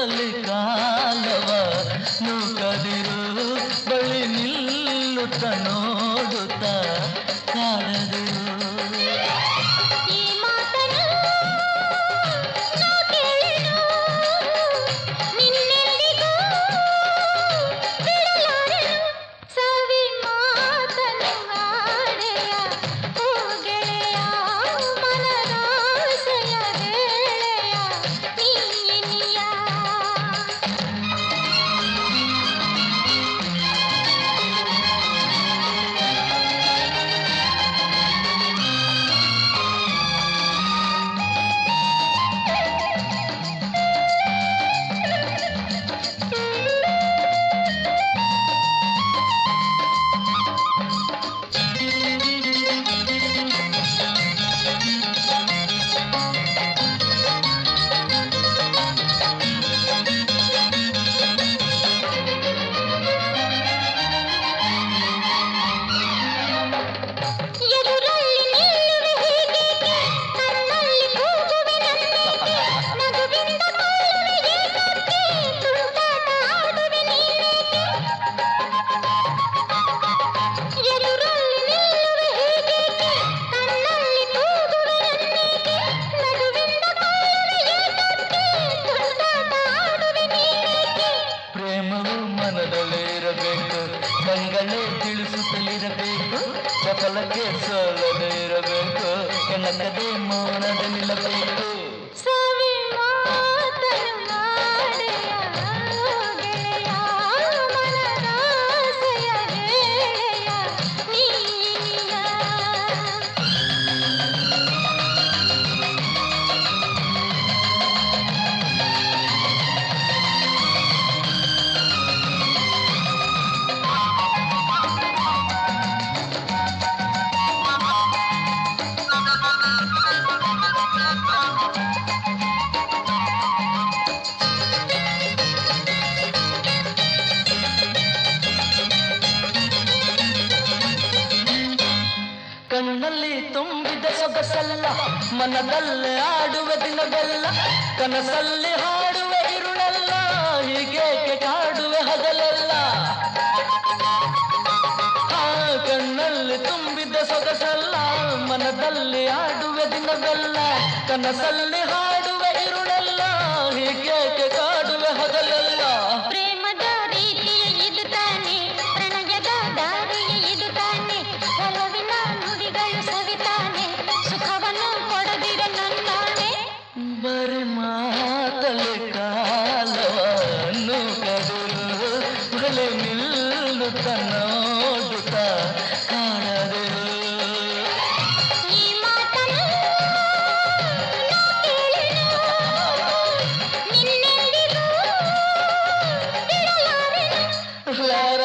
ಮಾತಲ್ಲಿ ಕಾಲವ ನೂಕದಿರು ಬಳಿ ನಿಲ್ಲುತ್ತ ನೋಡುತ್ತ ಕಾಡದಿರು. ಕಂಗಳೇ ತಿಳಿಸುತ್ತಲಿರಬೇಕು, ಚಪಲಕ್ಕೆ ಸೋಲದೆ ಇರಬೇಕು, ಕೆಣಕದೆ ಮೌನದ ನಿಲ್ಲಬೇಕು. ಕಣ್ಣಲ್ಲಿ ತುಂಬಿದ ಸೊಗಸಲ್ಲ, ಮನದಲ್ಲಿ ಆಡುವ ದಿನವೆಲ್ಲ, ಕನಸಲ್ಲಿ ಹಾಡುವ ಇರುಳಲ್ಲ, ಹೀಗೇಕೆ ಕಾಡುವೆ ಹಗಲೆಲ್ಲ. ಕಣ್ಣಲ್ಲಿ ತುಂಬಿದ ಸೊಗಸಲ್ಲ, ಮನದಲ್ಲಿ ಆಡುವ ದಿನವೆಲ್ಲ, ಕನಸಲ್ಲಿ ಹಾಡುವ ಇರುಳಲ್ಲ, ಹೀಗೇಕೆ ಕಾಡುವೆ ಹಗಲೆಲ್ಲ. ಬರಿ ಮಾತಲೆ ಕಾಲವನ್ನು ಕದಿರು ಬಲೆ ನಿಲ್ಲುತ್ತ ನೋಡುತ್ತ ಕಾಣದಿರು. ಲಾರ